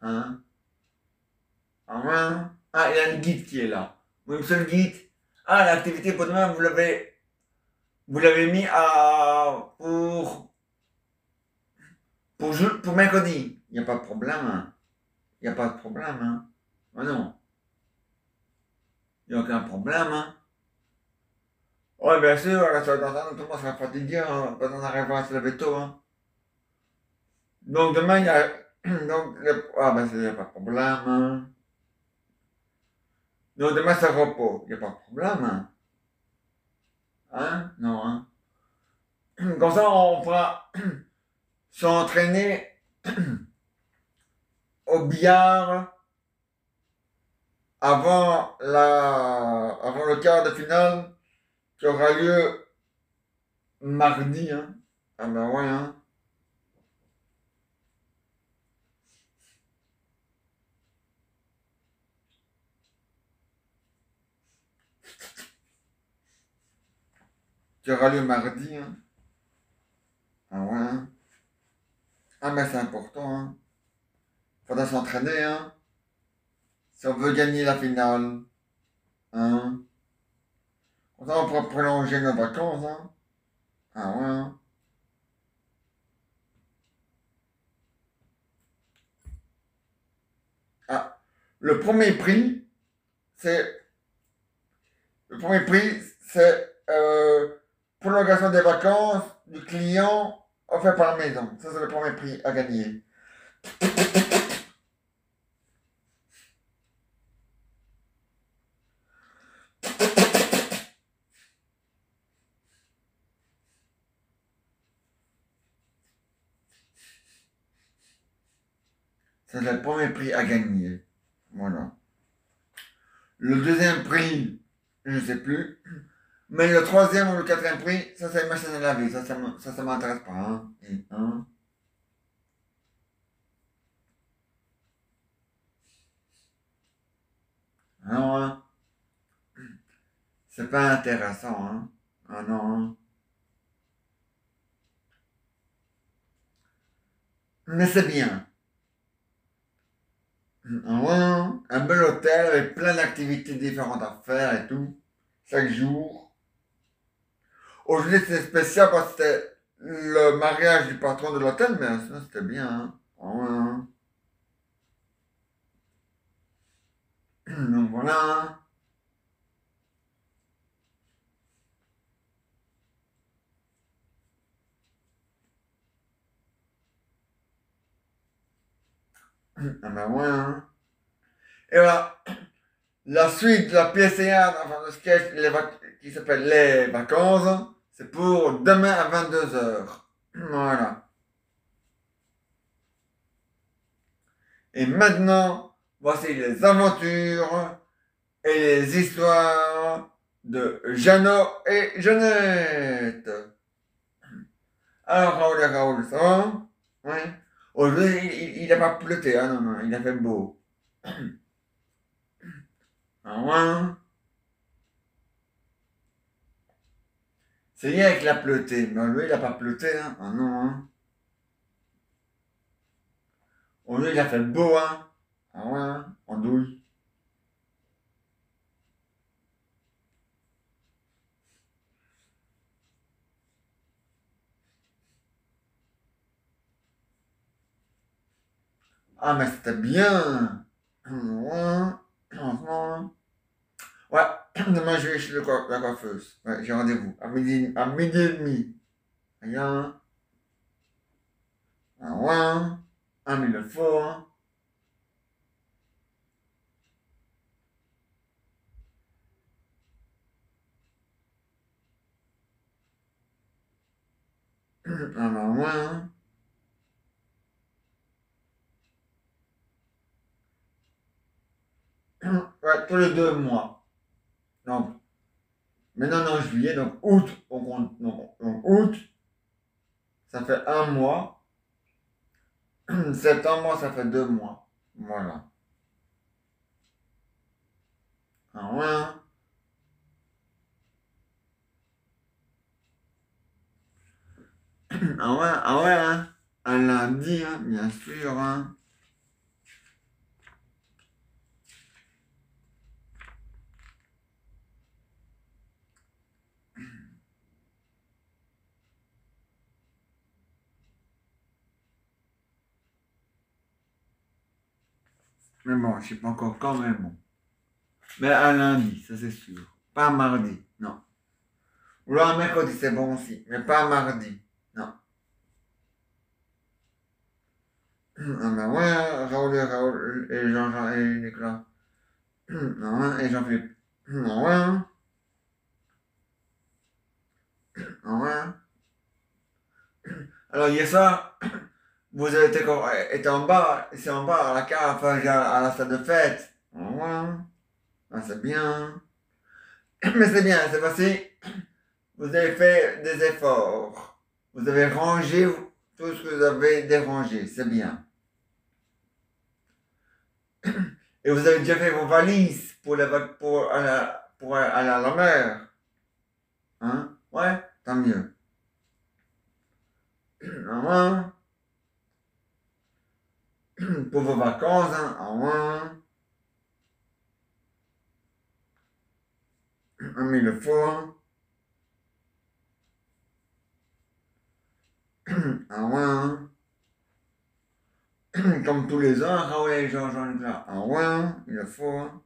Hein? Ah ouais, hein? Ah, il y a le guide qui est là. Oui, monsieur le guide. Ah, l'activité pour demain, vous l'avez mis pour mercredi. Il n'y a pas de problème, hein. Il n'y a pas de problème, hein. Ah non, il n'y a aucun problème, hein. Ouais, bien sûr, à la soirée d'entendre, tout le monde sera fatigué, hein, quand on arrivera à se lever tôt, hein. Donc demain, il y a. Donc, ah ben, il n'y a pas de problème, hein. Donc demain, c'est repos, il n'y a pas de problème, hein. Hein? Non, hein. Comme ça, on pourra s'entraîner au billard avant le quart de finale qui aura lieu mardi, hein. Ah ben ouais, hein. Qui aura lieu mardi, hein. Ah ouais, hein. Ah ben c'est important, hein. Faudra s'entraîner, hein. Si on veut gagner la finale, hein. Comme ça, on pourra prolonger nos vacances, hein. Ah ouais, hein. Ah, le premier prix, c'est le premier prix, c'est prolongation des vacances du client offert par la maison. Ça, c'est le premier prix à gagner. C'est le premier prix à gagner. Voilà. Le deuxième prix, je ne sais plus. Mais le troisième ou le quatrième prix, ça, c'est une machine à laver. Ça m'intéresse pas, hein. Hein. Non, hein. C'est pas intéressant, hein. Ah non, hein. Mais c'est bien. Un bel hôtel avec plein d'activités différentes à faire et tout, chaque jour. Aujourd'hui, c'est spécial parce que c'était le mariage du patron de l'hôtel, mais sinon, c'était bien, hein. Donc voilà, hein. Ah ben ouais, hein. Et voilà, la suite de la pièce théâtre, enfin le sketch qui s'appelle Les Vacances, c'est pour demain à 22 h. Voilà. Et maintenant, voici les aventures et les histoires de Jeannot et Jeannette. Alors Raoul et Raoul, ça va? Oui. Aujourd'hui, il n'a pas pleuté, hein, non, non, il a fait beau. Ah ouais. C'est hier qu'il a pleuté, mais lui, il n'a pas pleuté, hein. Ah non, hein. Aujourd'hui, il a fait beau, hein. Ah ouais, hein, en douille. Ah, mais c'était bien. Ouais, franchement. Ouais, demain, je vais chez la coiffeuse. Ouais, j'ai rendez-vous à midi et demi. Rien. Ah ouais, hein. Ah, mais il le faut, hein. Ah bah ouais, hein. Ouais, tous les 2 mois. Donc, maintenant, en juillet, donc août, on compte. Donc, août, ça fait 1 mois. Septembre, ça fait 2 mois. Voilà. Ah ouais, hein. Ah ouais, hein. Un lundi, hein, bien sûr, hein. Mais bon, je sais pas encore quand, mais bon. Mais un lundi, ça c'est sûr. Pas un mardi, non. Ou alors un mercredi, c'est bon aussi, mais pas un mardi. Non. Ah ben ouais, hein, Raoul et Jean-Jean et Nicolas. Ah ouais, et Jean-Philippe. Ah ouais, hein. Ah ouais, hein. Alors hier soir, vous avez été en bas, c'est en bas à la cave, enfin, à la salle de fête. Ah ouais, hein. Ah, c'est bien. Mais c'est bien, c'est passé. Vous avez fait des efforts. Vous avez rangé tout ce que vous avez dérangé. C'est bien. Et vous avez déjà fait vos valises pour aller à la mer. Hein? Ouais, tant mieux. Ah ouais. Pour vos vacances, hein? Ah ouais. Ah, mais il le faut, hein. Ah ouais, hein. Comme tous les ans, Raoul et Jean-Nicolas. Ah ouais, hein. Il le faut, hein.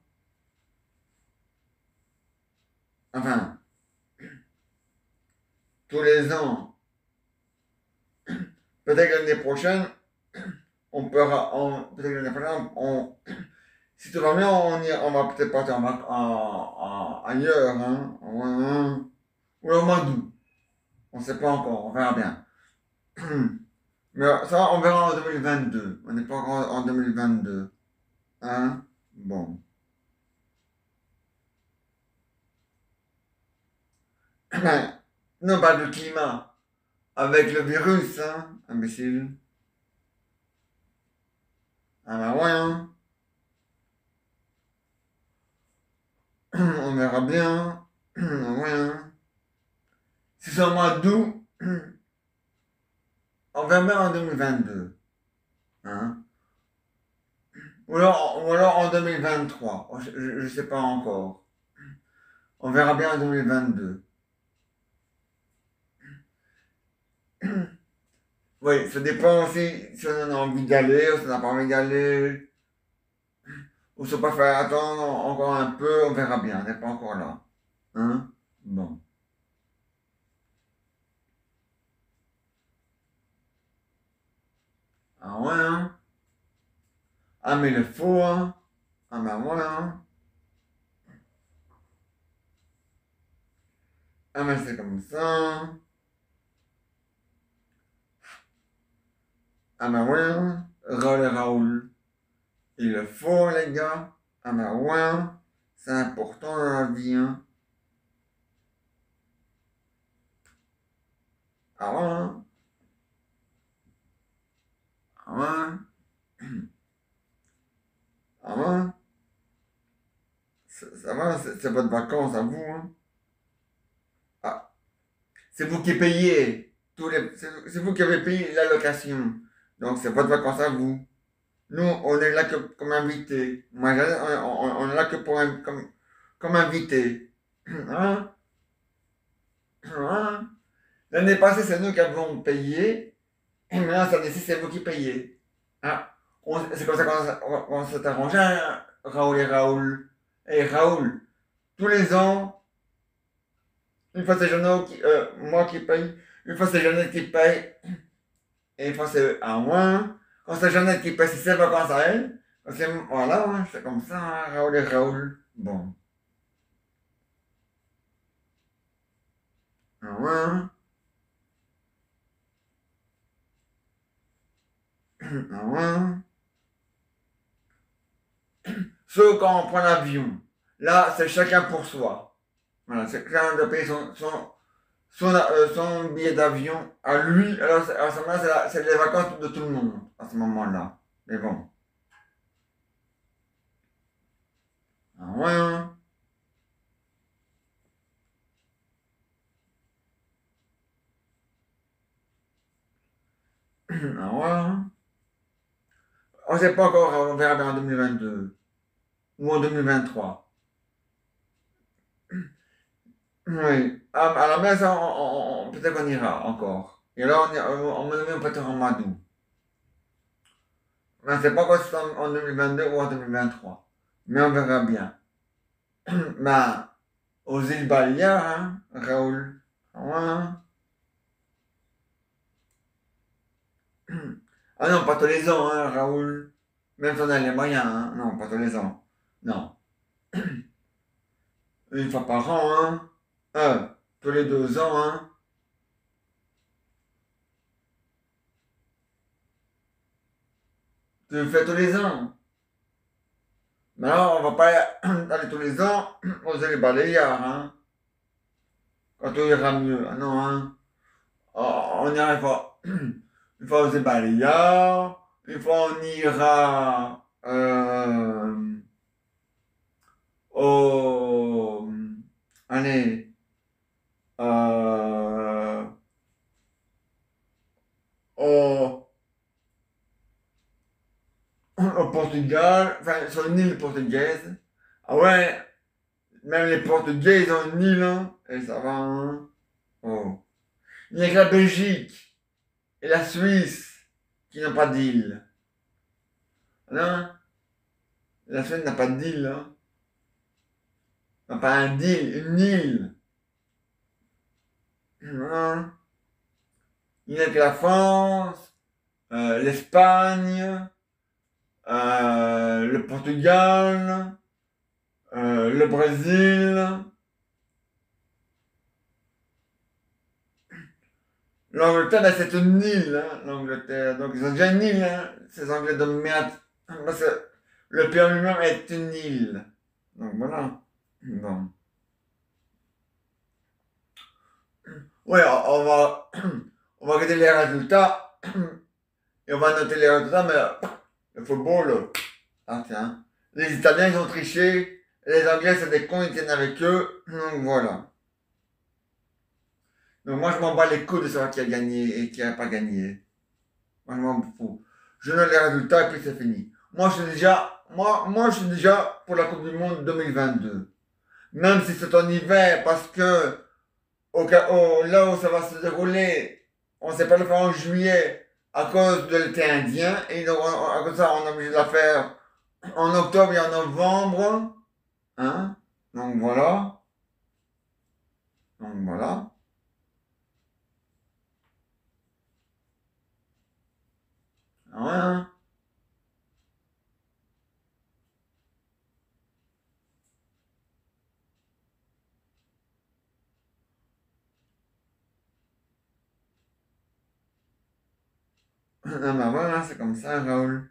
Enfin, tous les ans. Peut-être que l'année prochaine, peut-être que l'année prochaine, si tout va bien, on va peut-être partir ailleurs, hein. Ouais, hein. Ou au mois d'août. On ne sait pas encore, on verra bien. Mais ça, on verra en 2022. On n'est pas encore en 2022. Hein? Bon. Non, pas le climat. Avec le virus, hein, imbécile. Ah bah ouais, hein. On verra bien. Ouais, hein. Si c'est au mois d'août, on verra bien en 2022. Hein? Ou alors en 2023. Je sais pas encore. On verra bien en 2022. Oui, ça dépend aussi si on a envie d'aller ou si on n'a pas envie d'aller. Ou si on peut faire attendre encore un peu, on verra bien. On n'est pas encore là. Hein? Bon. Ah ouais, hein? Ah, mais le faux, hein. Ah, ben voilà, hein. Ah, mais c'est comme ça. Ah, ben ouais, hein. Raoul et Raoul. Il le faut, les gars. Ah, ben ouais, hein. C'est important dans la vie, hein. Ah ouais, hein. Ah ouais. Ah ouais. Ça va, c'est votre vacances à vous, hein. Ah, c'est vous qui payez. C'est vous qui avez payé la location. Donc, c'est votre vacances à vous. Nous, on est là que comme invité. Moi, on est là que comme invité. Hein? Hein? L'année passée, c'est nous qui avons payé. Et maintenant, cette année-ci, c'est vous qui payez. Ah, c'est comme ça qu'on s'est arrangé, hein, Raoul et Raoul. Et Raoul, tous les ans, une fois c'est Jeannot moi qui paye, une fois c'est Jeannette qui paye, et une fois c'est à moi. Quand c'est Jeannette qui paye, c'est ses vacances à elle. Voilà, hein, c'est comme ça, hein, Raoul et Raoul. Bon. Ah ouais, hein. Ah ouais, hein. Sauf quand on prend l'avion. Là, c'est chacun pour soi. Voilà, c'est chacun de payer son billet d'avion à lui. Alors, à ce moment-là, c'est les vacances de tout le monde, à ce moment-là. Mais bon. Ah ouais, hein. Ah ouais, hein. On sait pas encore, on verra bien en 2022 ou en 2023. Oui, à la messe, peut-être qu'on ira encore. Et là, on me met peut-être en Madou. Mais on sait pas quoi c'est en 2022 ou en 2023. Mais on verra bien. Ben, aux îles Baléares, hein, Raoul. Ah ouais, hein. Ah non, pas tous les ans, hein, Raoul. Même si on a les moyens, hein. Non, pas tous les ans. Non. Une fois par an, hein. Tous les 2 ans, hein. Tu le fais tous les ans. Mais alors, on va pas aller tous les ans aux îles Baléares, hein. Quand tout ira mieux. Ah non, hein. On ira une fois aux îles Baléares. Une fois, on ira au... Allez. Euh, au, au Portugal. Enfin, sur une île portugaise. Ah ouais. Même les Portugais, ils ont une île, hein. Et ça va, hein. Oh. Il n'y a que la Belgique et la Suisse qui n'ont pas d'île. Non, la Suisse n'a pas d'île, hein. N'a pas un île, une île. Non. Il n'y a que la France, l'Espagne, le Portugal, le Brésil, l'Angleterre, là, c'est une île, hein, l'Angleterre. Donc, ils ont déjà une île, hein, ces Anglais de merde. Parce que le pays en lui-même est une île. Donc, voilà. Bon. Ouais, on va regarder les résultats et on va noter les résultats, mais le football, ah tiens. Les Italiens, ils ont triché. Les Anglais, c'est des cons, ils tiennent avec eux. Donc voilà. Donc moi, je m'en bats les couilles de savoir qui a gagné et qui a pas gagné. Moi, je m'en fous. Je note les résultats et puis c'est fini. Moi, je suis déjà pour la Coupe du Monde 2022. Même si c'est en hiver, parce que là où ça va se dérouler, on ne sait pas le faire en juillet à cause de l'été indien. Et donc, à cause de ça, on est obligé de la faire en octobre et en novembre. Hein? Donc voilà. Donc voilà. Ah ouais, hein. Ah bah voilà, c'est comme ça, Raoul.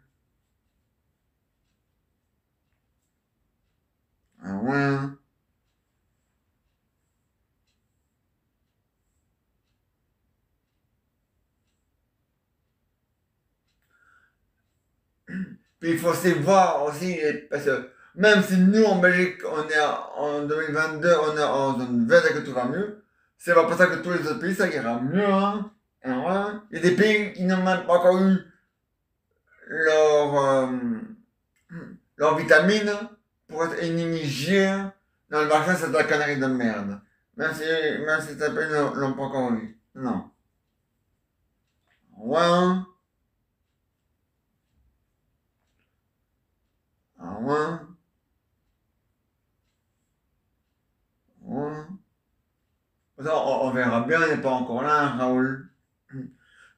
Ah ouais, hein. Puis il faut aussi voir aussi, parce que même si nous en Belgique, on est en 2022, on est en zone verte et que tout va mieux, c'est pas pour ça que tous les autres pays, ça ira mieux, hein. Ah ouais. Il y a des pays qui n'ont même pas encore eu leur, leurs vitamines pour être immunisés. Dans le vaccin, c'est de la connerie de merde. Même si ces pays ne l'ont pas encore eu. Non. Ouais, hein. Ah ouais. Ouais. Ça, on verra bien, on n'est pas encore là, hein, Raoul.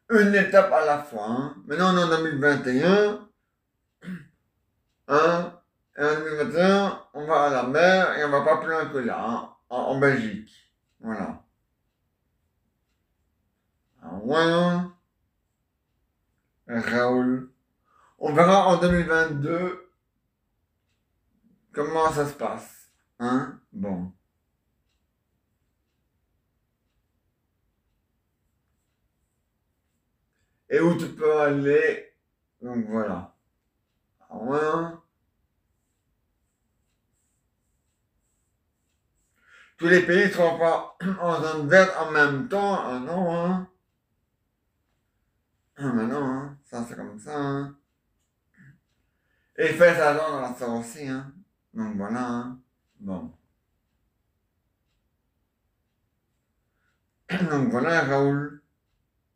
Une étape à la fois, hein. Maintenant, on est en 2021, hein. Et en 2021, on va à la mer et on va pas plus loin que là, hein, en Belgique. Voilà. Ah ouais, hein, Raoul. On verra en 2022 comment ça se passe. Hein? Bon. Et où tu peux aller. Donc voilà. Ah ouais, hein. Tous les pays ne seront pas en zone verte en même temps. Ah non, hein. Ah mais non, hein. Ça, c'est comme ça, hein. Et faites attention dans la sœur aussi, hein. Donc voilà, hein. Bon. Donc voilà, Raoul.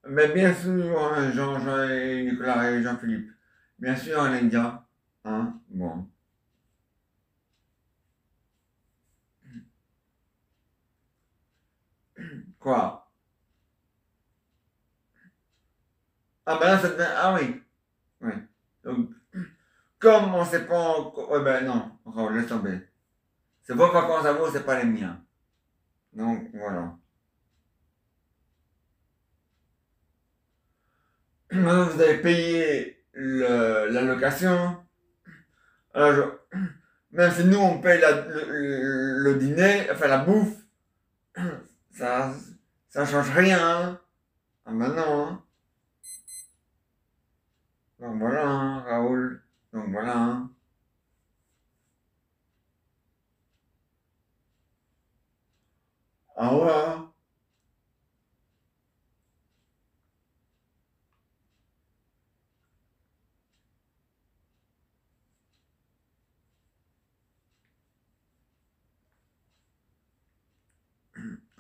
Mais bien sûr, hein, Jean et Nicolas et Jean-Philippe. Bien sûr, les gars. Hein? Bon. Quoi? Ah ben là, ah oui. Oui. Donc, comme on sait pas encore. Ouais, ben non, Raoul, laisse tomber. C'est vos vacances à vous, c'est pas les miens. Donc voilà. Maintenant, vous avez payé la location. Alors, même si nous, on paye le dîner, enfin la bouffe, ça, ça change rien, hein. Ah ben non, hein. Donc voilà, hein, Raoul. Donc voilà, hein. Ah ouais, hein.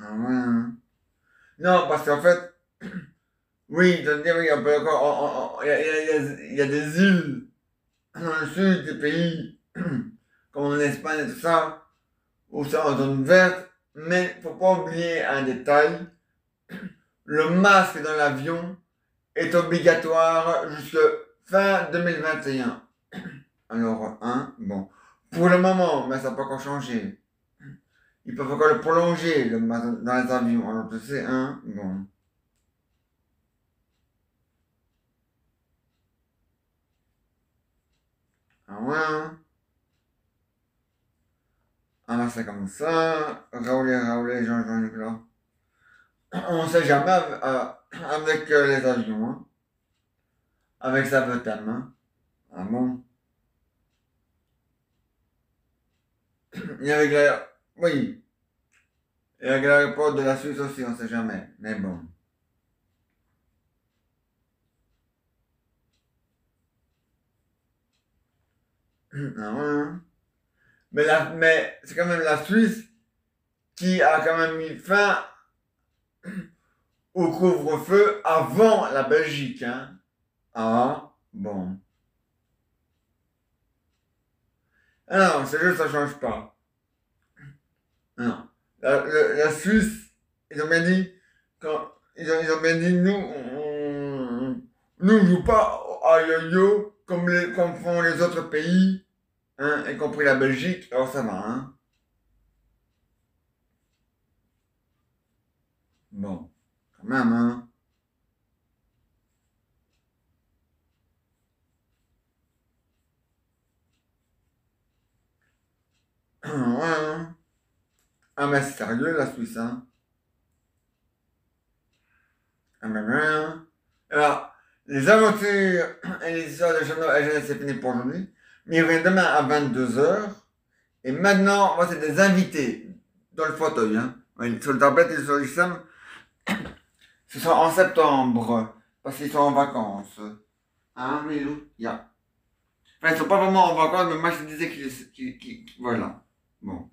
Ah ouais, hein. Non, parce qu'en fait, oui, je veux dire, oui, on peut encore, il y a des îles dans le sud des pays, comme en Espagne et tout ça, où c'est en zone verte, mais faut pas oublier un détail, le masque dans l'avion est obligatoire jusque fin 2021. Alors, hein, bon, pour le moment, mais ça peut encore changer. Ils peuvent encore le prolonger, le masque dans les avions, alors tu sais, hein, bon. Ah ouais, hein. Ah ben c'est comme ça, Raoul et Jean-Jean Nicolas. On sait jamais avec les avions, hein. Avec sa vetam, hein. Ah bon? Et avec la... Oui. Et avec l'aéroport de la Suisse aussi, on sait jamais. Mais bon. Ah ouais, hein. Mais c'est quand même la Suisse qui a quand même mis fin au couvre-feu avant la Belgique, hein. Ah, bon. Ah non, c'est juste, ça change pas. Non. La Suisse, ils ont bien dit, ils ont bien dit, nous, on joue pas à yo-yo comme font les autres pays, hein, y compris la Belgique, alors ça va, hein. Bon, quand même, hein. Ouais, hein. Ah, mais c'est sérieux, la Suisse, hein. Ah, mais ouais, hein. Alors, les aventures et les histoires de Jean Noël, c'est fini pour aujourd'hui. Mais il revient demain à 22 h. Et maintenant, moi, c'est des invités dans le fauteuil, hein. Oui, sur le tablette et sur le système. Ce sera en septembre, parce qu'ils sont en vacances. Hein, Milou? Ya. Enfin, ils sont pas vraiment en vacances, mais moi, je te disais voilà. Bon.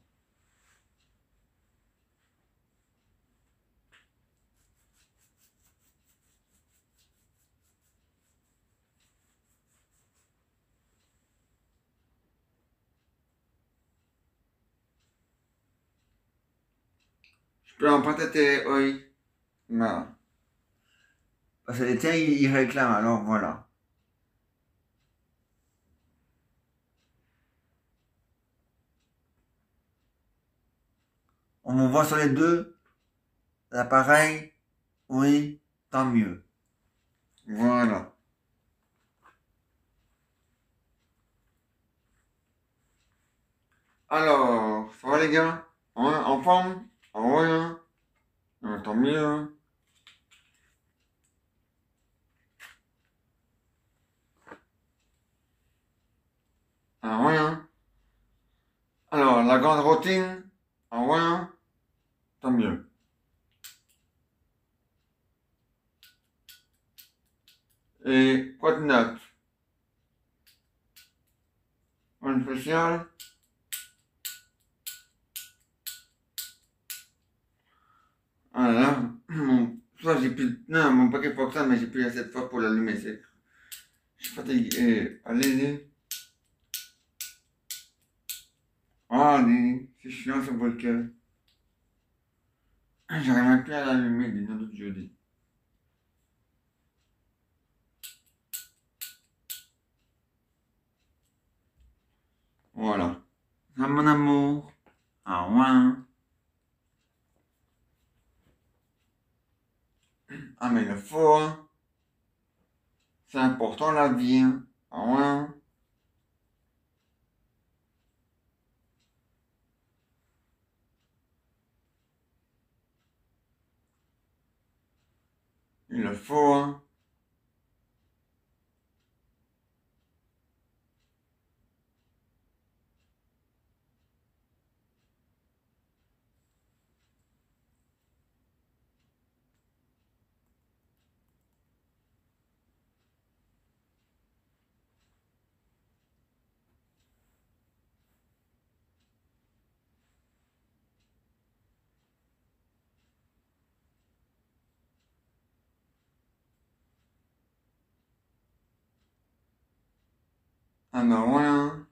Je peux emprunter tes... Oui. Voilà. Parce que les tiens, ils réclament, alors voilà. On me voit sur les deux appareils. Oui, tant mieux. Voilà. Alors, ça va les gars? Ouais, en forme? Ah ouais, hein? Tant mieux, hein. Ah ouais, hein. Alors, la grande routine? Ah ouais, hein. Tant mieux. Et quoi de neuf? Une spéciale? Ah là, soit j'ai plus... Non, mon paquet pour ça, mais j'ai plus assez de force pour l'allumer. Je suis fatigué. Allez-y. Ah, c'est chiant ce volcan. J'arrive même plus à l'allumer, les noms de jeudi. Voilà. Ah, mon amour. Ah ouais. Ah, mais le faut, hein. C'est important la vie, hein. Ah ouais. Il le faut, hein. Ah bah ouais, hein.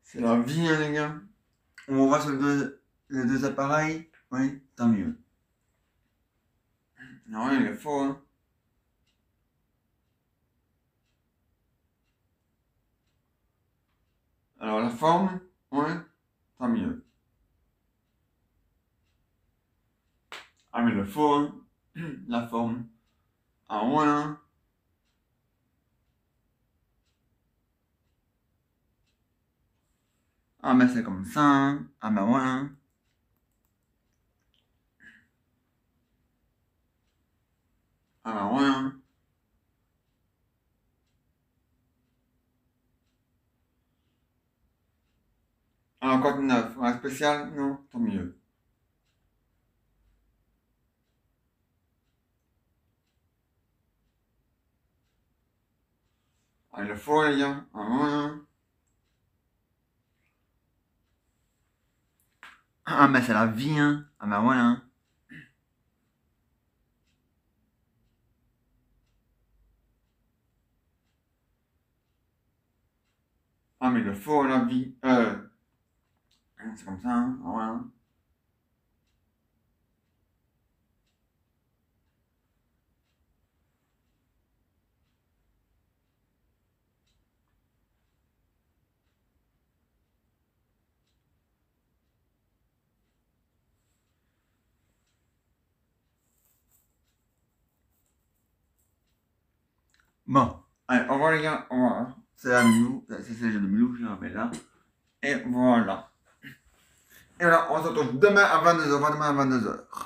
C'est la vie, hein, les gars. On voit sur les deux appareils. Oui, tant mieux. Non, il le faut, hein. Alors, la forme, ouais, tant mieux. Ah, mais il le faut, hein. La forme. Ah ouais, hein. Ah, mais c'est comme ça, hein. Ah, bah ouais, hein. Ah, bah ouais, hein. Alors, quoi de neuf? Un spécial? Non, tant mieux. Ah, il le faut, les gars. Ah, ouais, hein. Ah, mais c'est la vie, hein. Ah, bah ouais, hein. Ah, mais le faux, la vie. C'est comme ça, hein. Voilà. Bon, allez, au revoir les gars, au revoir. C'est la Milou, c'est le jeu de Milou, je rappelle là. Et voilà. Et voilà, on se retrouve demain à 22h, demain à 22h.